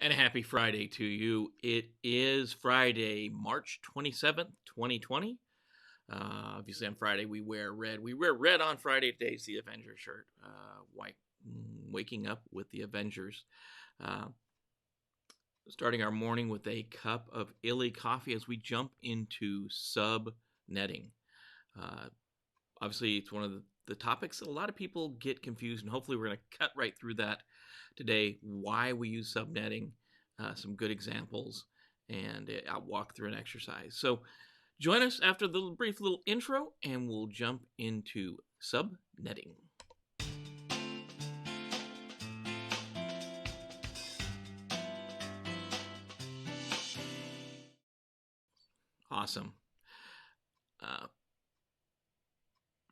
And a happy Friday to you. It is Friday, March 27th, 2020. Obviously, on Friday, we wear red. We wear red on Friday. Today's the Avengers shirt. Waking up with the Avengers. Uh, Starting our morning with a cup of illy coffee as we jump into subnetting. Obviously, it's one of the topics that a lot of people get confused, and hopefully we're going to cut right through that today, why we use subnetting, some good examples, and I'll walk through an exercise. So join us after the brief little intro, and we'll jump into subnetting. Awesome.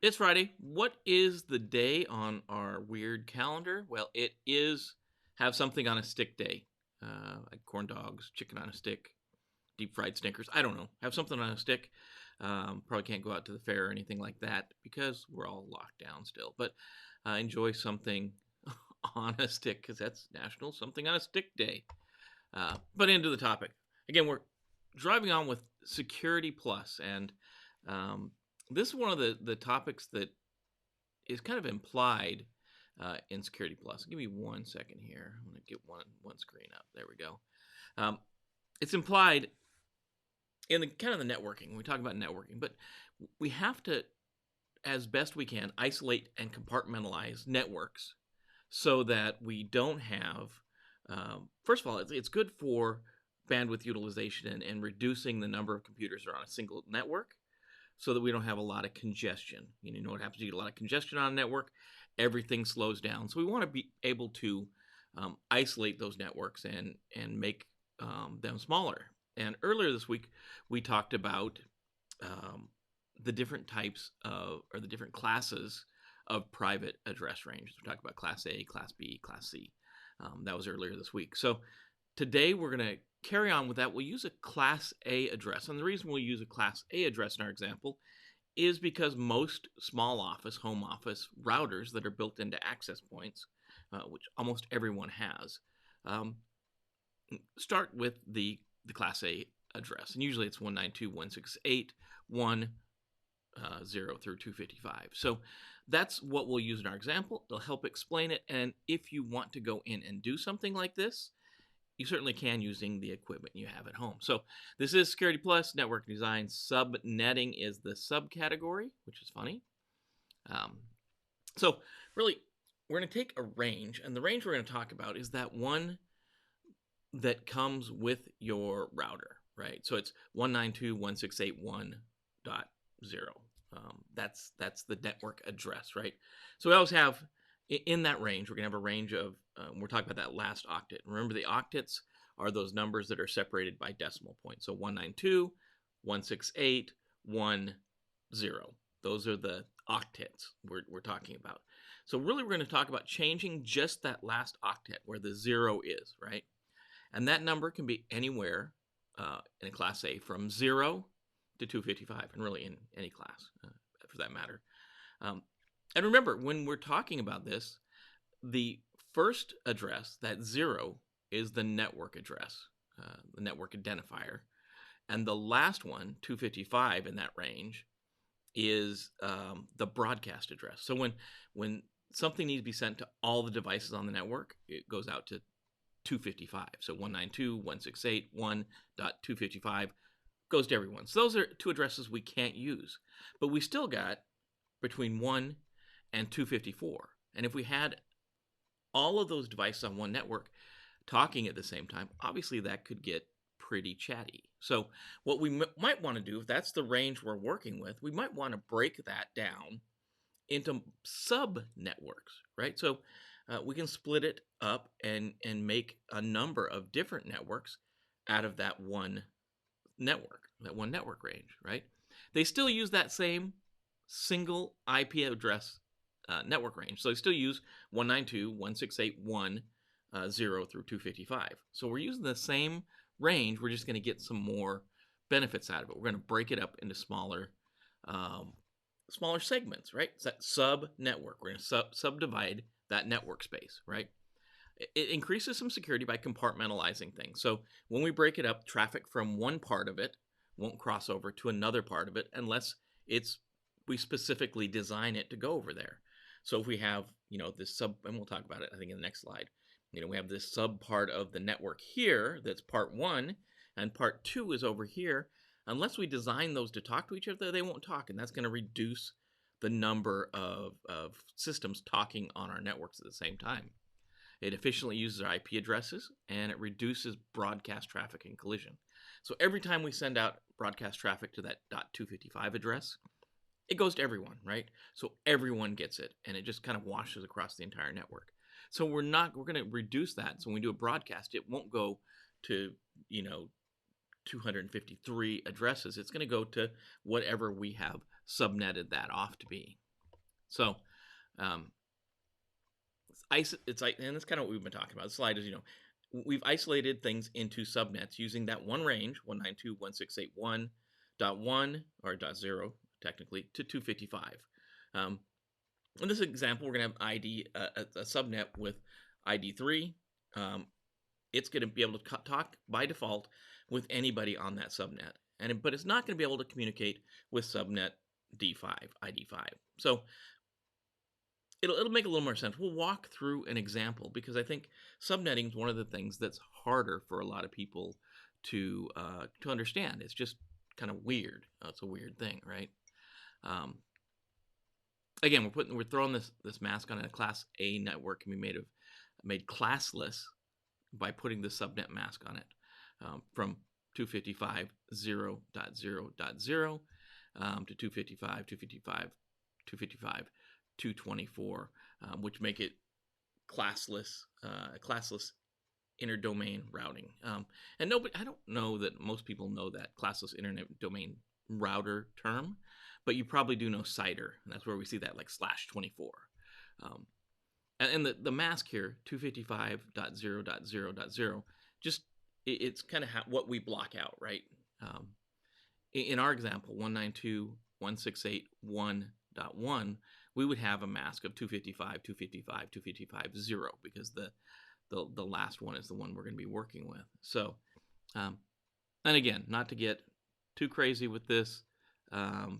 It's Friday. What is the day on our weird calendar? Well, it is have something on a stick day, like corn dogs, chicken on a stick, deep fried Snickers. I don't know. Have something on a stick. Probably can't go out to the fair or anything like that because we're all locked down still. But enjoy something on a stick because that's National Something on a Stick Day. But into the topic. Again, we're driving on with Security Plus, and this is one of the topics that is kind of implied in Security Plus. Give me 1 second here. I'm going to get one screen up. There we go. It's implied in the kind of the networking. When we talk about networking, but we have to, as best we can, isolate and compartmentalize networks so that we don't have. First of all, it's good for bandwidth utilization and reducing the number of computers that are on a single network, so that we don't have a lot of congestion. You know what happens? You get a lot of congestion on a network, everything slows down. So we want to be able to isolate those networks and make them smaller. And earlier this week, we talked about the different types of, or the different classes of private address ranges. We talked about Class A, Class B, Class C. That was earlier this week. So today we're going to carry on with that. We'll use a Class A address. And the reason we'll use a Class A address in our example is because most small office, home office routers that are built into access points, which almost everyone has, start with the Class A address. And usually it's 192.168.1.0 through 255. So that's what we'll use in our example. It'll help explain it. And if you want to go in and do something like this, you certainly can using the equipment you have at home. So this is Security Plus, Network Design. Subnetting is the subcategory, which is funny. So really, we're going to take a range, and the range we're going to talk about is that one that comes with your router, right? So it's 192.168.1.0. That's the network address, right? So we always have, in that range, we're going to have a range of, we're talking about that last octet. Remember, the octets are those numbers that are separated by decimal points. So 192.168.1.0. Those are the octets we're talking about. So really, we're going to talk about changing just that last octet where the 0 is, right? And that number can be anywhere in a Class A from 0 to 255, and really in any class for that matter. And remember, when we're talking about this, the first address, that 0, is the network address, the network identifier. And the last one, 255 in that range, is the broadcast address. So when something needs to be sent to all the devices on the network, it goes out to 255. So 192.168.1.255 goes to everyone. So those are two addresses we can't use. But we still got between 1 and 254. And if we had all of those devices on one network talking at the same time, obviously that could get pretty chatty. So what we might want to do, if that's the range we're working with, we might want to break that down into sub-networks, right? So we can split it up and make a number of different networks out of that one network range, right? They still use that same single IP address network range. So they still use 192.168.1.0 through 255. So we're using the same range. We're just going to get some more benefits out of it. We're going to break it up into smaller segments, right? It's that sub network. We're going to subdivide that network space, right? it increases some security by compartmentalizing things. So when we break it up, traffic from one part of it won't cross over to another part of it unless we specifically design it to go over there. So if we have, this sub, and we'll talk about it, I think, in the next slide. We have this sub part of the network here that's part 1, and part 2 is over here. Unless we design those to talk to each other, they won't talk, and that's going to reduce the number of systems talking on our networks at the same time. It efficiently uses our IP addresses, and it reduces broadcast traffic and collision. So every time we send out broadcast traffic to that .255 address, it goes to everyone, right? So everyone gets it, and it just kind of washes across the entire network. So we're going to reduce that. So when we do a broadcast, it won't go to, 253 addresses. It's going to go to whatever we have subnetted that off to be. So, and that's kind of what we've been talking about. The slide is, we've isolated things into subnets using that one range, 192.168.1.1 or .0 technically, to 255. In this example, we're going to have a subnet with ID 3. It's going to be able to talk by default with anybody on that subnet, but it's not going to be able to communicate with subnet D5, ID 5. So it'll make a little more sense. We'll walk through an example because I think subnetting is one of the things that's harder for a lot of people to understand. It's just kind of weird. It's a weird thing, right? Again, we're throwing this mask on a Class A network can be made classless by putting the subnet mask on it from 255.0.0.0 to 255.224, which make it classless interdomain routing. And I don't know that most people know that classless internet domain router term, but you probably do know CIDR, and that's where we see that like /24. And the mask here, 255.0.0.0, just it's kind of what we block out, right? In our example, 192.168.1.1, we would have a mask of 255.255.255.0 because the last one is the one we're going to be working with. So, and again, not to get too crazy with this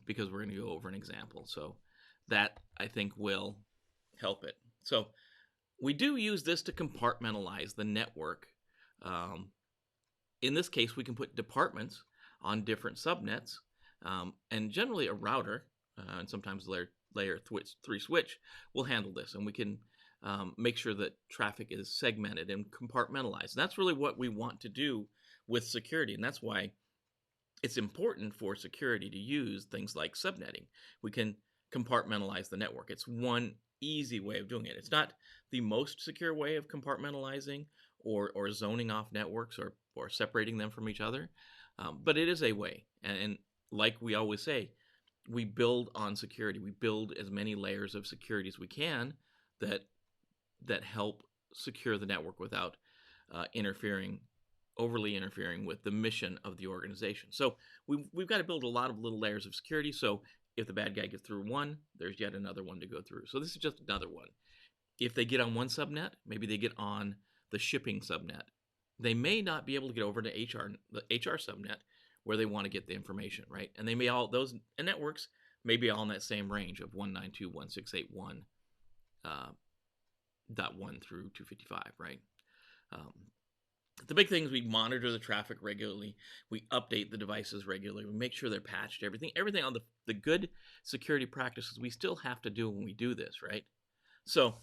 because we're going to go over an example. So that, I think, will help it. So we do use this to compartmentalize the network. In this case, we can put departments on different subnets, and generally a router, and sometimes layer 3 switch will handle this, and we can make sure that traffic is segmented and compartmentalized. And that's really what we want to do with security, and that's why it's important for security to use things like subnetting. We can compartmentalize the network. It's one easy way of doing it. It's not the most secure way of compartmentalizing or zoning off networks or separating them from each other, but it is a way. And like we always say, we build on security. We build as many layers of security as we can that help secure the network without overly interfering with the mission of the organization. So we've got to build a lot of little layers of security. So if the bad guy gets through one, there's yet another one to go through. So this is just another one. If they get on one subnet, maybe they get on the shipping subnet. They may not be able to get over to the HR subnet where they want to get the information, right? And they may those networks may be all in that same range of 192.168.1.1 through 255, right? The big thing is we monitor the traffic regularly. We update the devices regularly. We make sure they're patched. Everything on the good security practices we still have to do when we do this, right? So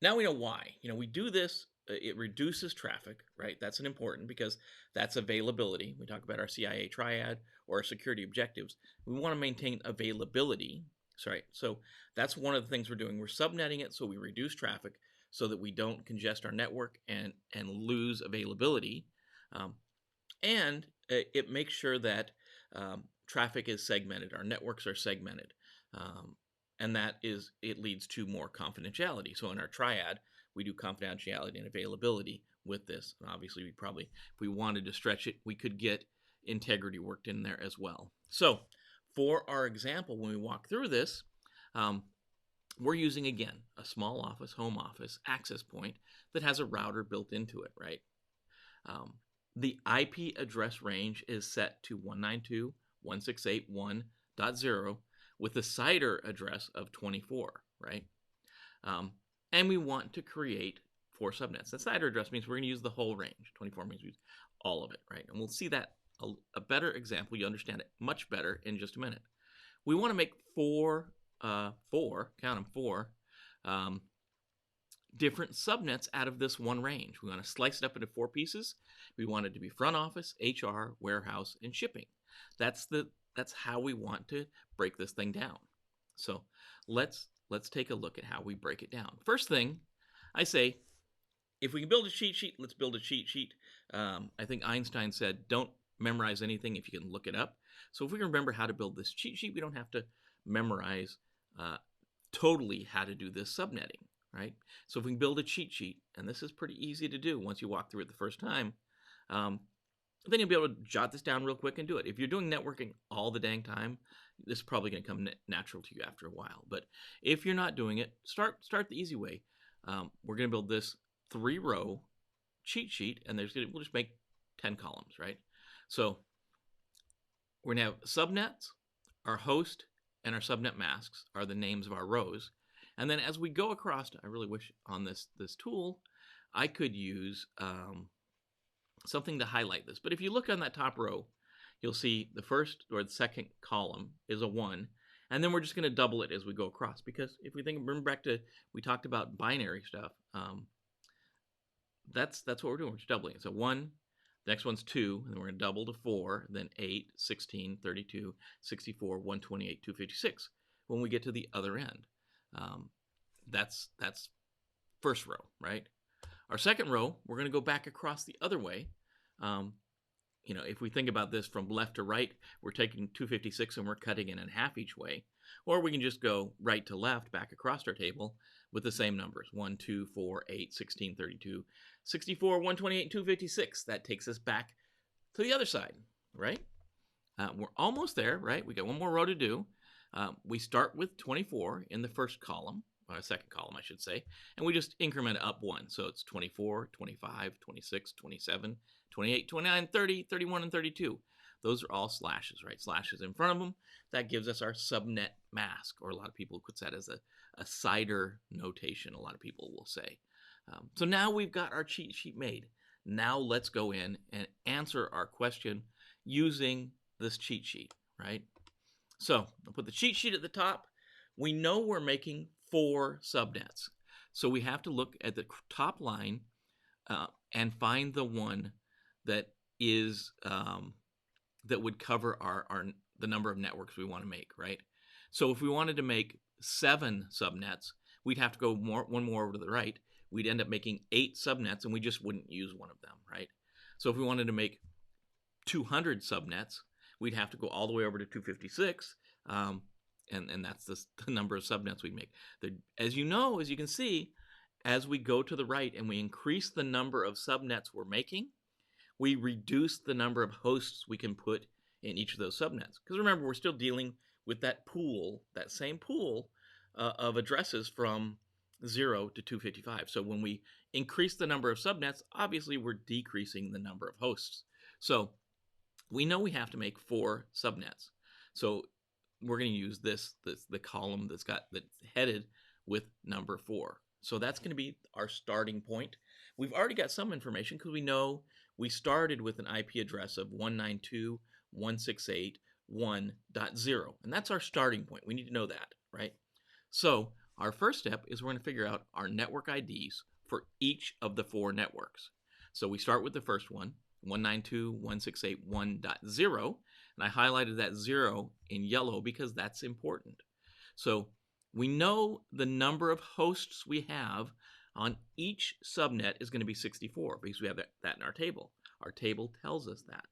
now we know why. We do this. It reduces traffic, right? That's an important because that's availability. We talk about our CIA Triad or our security objectives. We want to maintain availability. Sorry. So that's one of the things we're doing. We're subnetting it so we reduce traffic so that we don't congest our network and lose availability. And it makes sure that traffic is segmented. Our networks are segmented. And it leads to more confidentiality. So in our Triad, we do confidentiality and availability with this. And obviously, if we wanted to stretch it, we could get integrity worked in there as well. So for our example, when we walk through this, we're using, again, a small office, home office, access point that has a router built into it, right? The IP address range is set to 192.168.1.0 with a CIDR address of 24, right? And we want to create 4 subnets. That CIDR address means we're going to use the whole range. 24 means we use all of it, right? And we'll see that a better example. You understand it much better in just a minute. We want to make four, count them, 4 different subnets out of this one range. We want to slice it up into 4 pieces. We want it to be front office, HR, warehouse, and shipping. That's how we want to break this thing down. So let's take a look at how we break it down. First thing, I say, if we can build a cheat sheet, let's build a cheat sheet. I think Einstein said, don't memorize anything if you can look it up. So if we can remember how to build this cheat sheet, we don't have to memorize totally how to do this subnetting, right? So if we can build a cheat sheet, and this is pretty easy to do once you walk through it the first time, then you'll be able to jot this down real quick and do it. If you're doing networking all the dang time, this is probably going to come natural to you after a while. But if you're not doing it, start the easy way. We're going to build this 3-row cheat sheet, and we'll just make 10 columns, right? So we're going to have subnets, our host, and our subnet masks are the names of our rows. And then as we go across, I really wish on this tool, I could use something to highlight this. But if you look on that top row, you'll see the first or the second column is a 1. And then we're just going to double it as we go across. Because if we remember back to, we talked about binary stuff. That's what we're doing. We're just doubling it. So 1, the next one's 2, and then we're going to double to 4, then 8, 16, 32, 64, 128, 256 when we get to the other end. That's first row, right? Our second row, we're going to go back across the other way. If we think about this from left to right, we're taking 256 and we're cutting it in half each way. Or we can just go right to left back across our table with the same numbers. 1, 2, 4, 8, 16, 32, 64, 128, 256. That takes us back to the other side, right? We're almost there, right? We got one more row to do. We start with 24 in the first column, or second column, I should say, and we just increment up 1. So it's 24, 25, 26, 27, 28, 29, 30, 31, and 32. Those are all slashes, right? Slashes in front of them. That gives us our subnet mask, or a lot of people put that as a CIDR notation, a lot of people will say. So now we've got our cheat sheet made. Now let's go in and answer our question using this cheat sheet, right? So I'll put the cheat sheet at the top. We know we're making 4 subnets. So we have to look at the top line and find the one that is that would cover the number of networks we want to make, right? So if we wanted to make 7 subnets, we'd have to go one more over to the right. We'd end up making 8 subnets, and we just wouldn't use one of them, right? So if we wanted to make 200 subnets, we'd have to go all the way over to 256, and that's the number of subnets we make. As you can see, as we go to the right and we increase the number of subnets we're making, we reduce the number of hosts we can put in each of those subnets. Because remember, we're still dealing with that same pool of addresses from 0 to 255. So when we increase the number of subnets, obviously we're decreasing the number of hosts. So we know we have to make 4 subnets. So we're going to use the column that's headed with number 4. So that's going to be our starting point. We've already got some information because we know we started with an IP address of 192.168.1.0. And that's our starting point. We need to know that, right? So our first step is we're going to figure out our network IDs for each of the 4 networks. So we start with the first one, 192.168.1.0, and I highlighted that 0 in yellow because that's important. So we know the number of hosts we have on each subnet is going to be 64 because we have that in our table. Our table tells us that.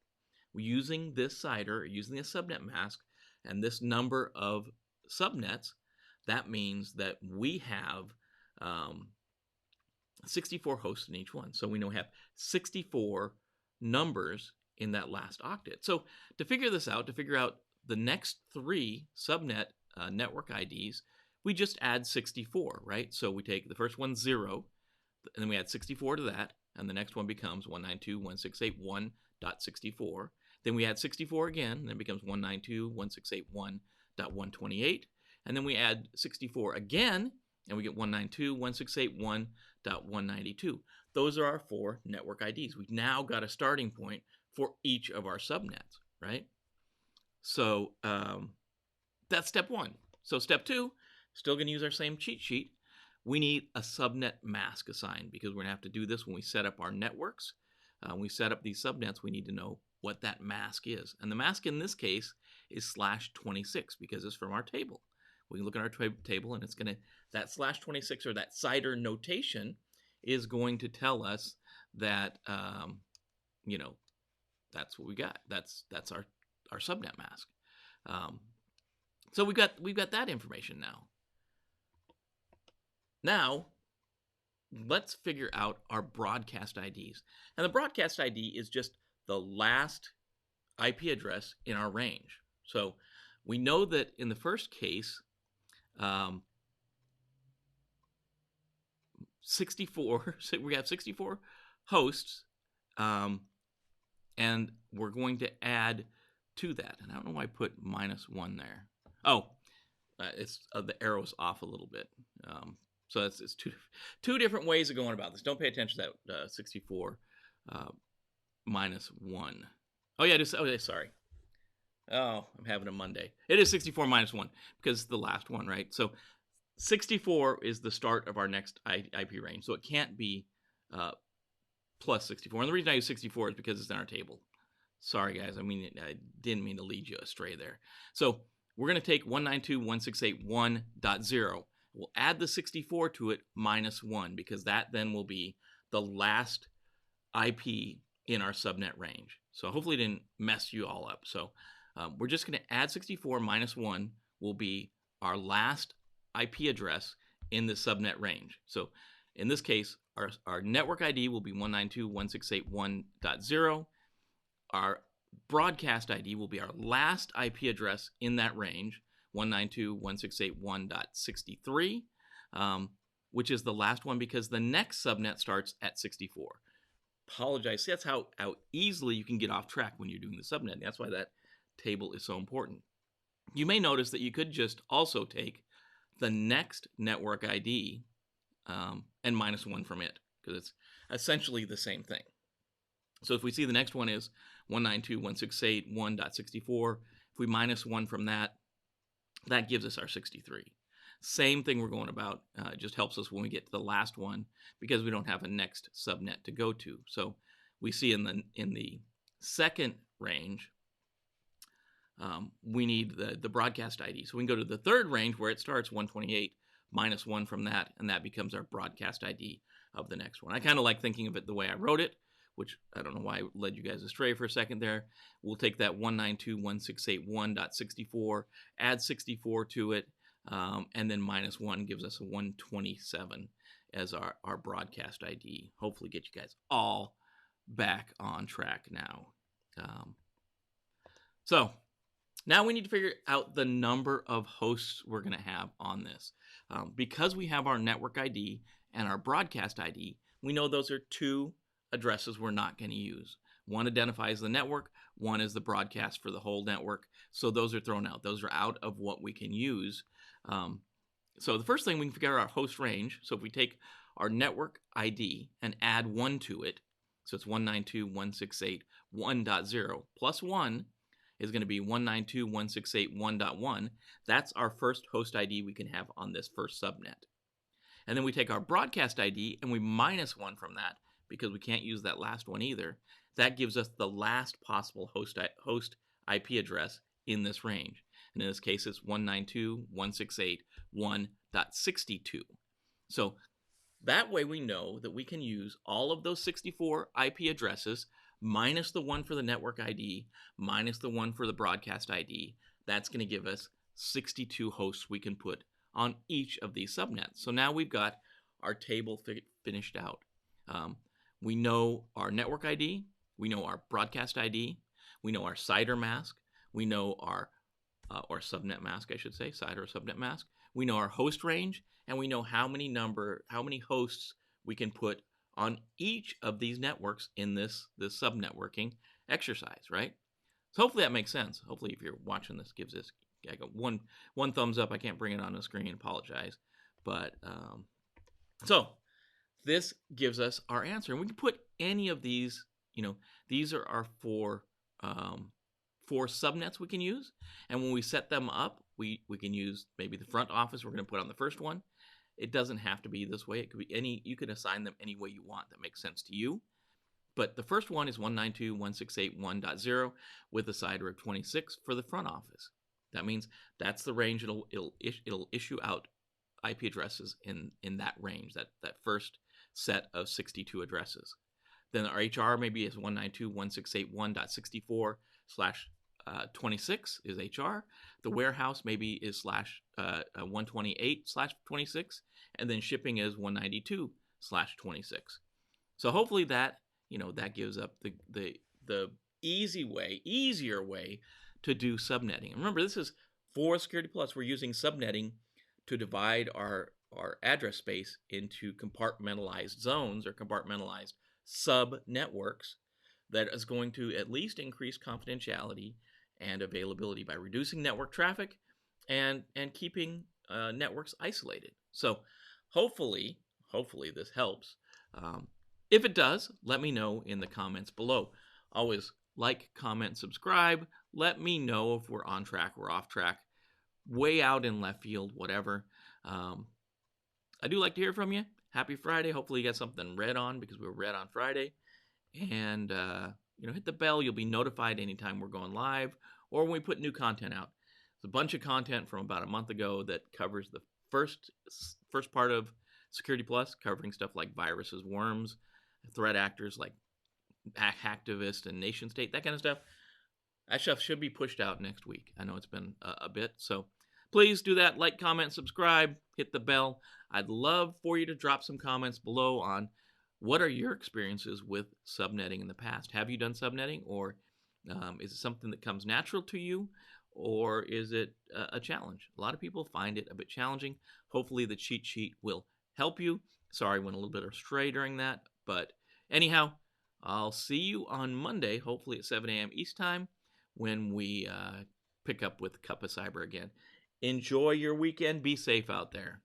We're using this CIDR, using the subnet mask, and this number of subnets, that means that we have 64 hosts in each one. So we know we have 64 numbers in that last octet. So to figure this out, to figure out the next 3 subnet network IDs, we just add 64, right? So we take the first one 0, and then we add 64 to that, and the next one becomes 192.168.1.64. Then we add 64 again, and it becomes 192.168.1.128. And then we add 64 again, and we get 192.168.1.192. Those are our 4 network IDs. We've now got a starting point for each of our subnets, right? So that's step 1. So step 2, still going to use our same cheat sheet. We need a subnet mask assigned, because we're going to have to do this when we set up our networks. When we set up these subnets, we need to know what that mask is. And the mask in this case is /26, because it's from our table. We can look at our table, and it's going to, that /26 or that CIDR notation is going to tell us that, you know, that's what we got. That's our subnet mask. So we've got that information now. Now, let's figure out our broadcast IDs. And the broadcast ID is just the last IP address in our range. So we know that in the first case, 64, so we have 64 hosts, and we're going to add to that. And I don't know why I put -1 there. Oh, it's the arrow's off a little bit. So it's two different ways of going about this. Don't pay attention to that 64 -1. Oh yeah, sorry. Oh, I'm having a Monday. It is 64 -1 because it's the last one, right? So 64 is the start of our next IP range. So it can't be plus 64. And the reason I use 64 is because it's in our table. Sorry, guys. I didn't mean to lead you astray there. So we're going to take 192.168.1.0. We'll add the 64 to it -1, because that then will be the last IP in our subnet range. So hopefully it didn't mess you all up. So we're just going to add 64 -1 will be our last IP address in the subnet range. So in this case, our network ID will be 192.168.1.0. Our broadcast ID will be our last IP address in that range, 192.168.1.63, which is the last one because the next subnet starts at 64. Apologize. See, that's how easily you can get off track when you're doing the subnetting. That's why that table is so important. You may notice that you could just also take the next network ID and -1 from it, because it's essentially the same thing. So if we see the next one is 192.168.1.64, if we -1 from that, that gives us our 63. Same thing we're going about. It just helps us when we get to the last one, because we don't have a next subnet to go to. So we see in the second range, we need the broadcast ID. So we can go to the third range where it starts 128 -1 from that, and that becomes our broadcast ID of the next one. I kind of like thinking of it the way I wrote it, which I don't know why I led you guys astray for a second there. We'll take that 192.168.1.64, add 64 to it, and then -1 gives us a 127 as our broadcast ID. Hopefully get you guys all back on track now. So now we need to figure out the number of hosts we're going to have on this. Because we have our network ID and our broadcast ID, we know those are 2 addresses we're not going to use. One identifies the network, one is the broadcast for the whole network. So those are thrown out. Those are out of what we can use. So the first thing, we can figure out our host range. So if we take our network ID and add 1 to it, so it's 192.168.1.0 plus 1 is going to be 192.168.1.1. That's our first host ID we can have on this first subnet. And then we take our broadcast ID and we -1 from that, because we can't use that last one either. That gives us the last possible host IP address in this range. And in this case, it's 192.168.1.62. So that way we know that we can use all of those 64 IP addresses minus the one for the network ID, minus the one for the broadcast ID. That's going to give us 62 hosts we can put on each of these subnets. So now we've got our table finished out. We know our network ID, we know our broadcast ID, we know our CIDR mask, we know our or subnet mask, I should say, CIDR or subnet mask. we know our host range, and we know how many hosts we can put on each of these networks in this subnetworking exercise, right? So hopefully that makes sense. Hopefully, if you're watching this, gives this, I got one thumbs up. I can't bring it on the screen. Apologize, but so this gives us our answer, and we can put any of these. These are our four subnets we can use, and when we set them up, we can use maybe the front office. We're going to put on the first one. It doesn't have to be this way. It could be any. You can assign them any way you want that makes sense to you. But the first one is 192.168.1.0 with a CIDR of 26 for the front office. That means that's the range it'll issue out IP addresses in that range, that first set of 62 addresses. Then our HR maybe is 192.168.1.64/26 is HR. The warehouse maybe is /128/26, and then shipping is 192/26. So hopefully that that gives up the easier way to do subnetting. And remember, this is for Security Plus. We're using subnetting to divide our address space into compartmentalized zones or compartmentalized sub-networks that is going to at least increase confidentiality and availability by reducing network traffic and keeping networks isolated. So hopefully this helps. If it does, let me know in the comments below. Always like, comment, subscribe. Let me know if we're on track or off track, way out in left field, whatever. I do like to hear from you. Happy Friday. Hopefully you got something read on, because we were read on Friday. And, hit the bell. You'll be notified anytime we're going live or when we put new content out. It's a bunch of content from about a month ago that covers the first part of Security Plus, covering stuff like viruses, worms, threat actors like hacktivist and nation state, that kind of stuff. That stuff should be pushed out next week. I know it's been a bit, so please do that. Like, comment, subscribe, hit the bell. I'd love for you to drop some comments below on what are your experiences with subnetting in the past. Have you done subnetting, or is it something that comes natural to you, or is it a challenge? A lot of people find it a bit challenging. Hopefully the cheat sheet will help you. Sorry, I went a little bit astray during that, but anyhow, I'll see you on Monday, hopefully at 7 a.m. East Time, when we pick up with Cup of Cyber again. Enjoy your weekend. Be safe out there.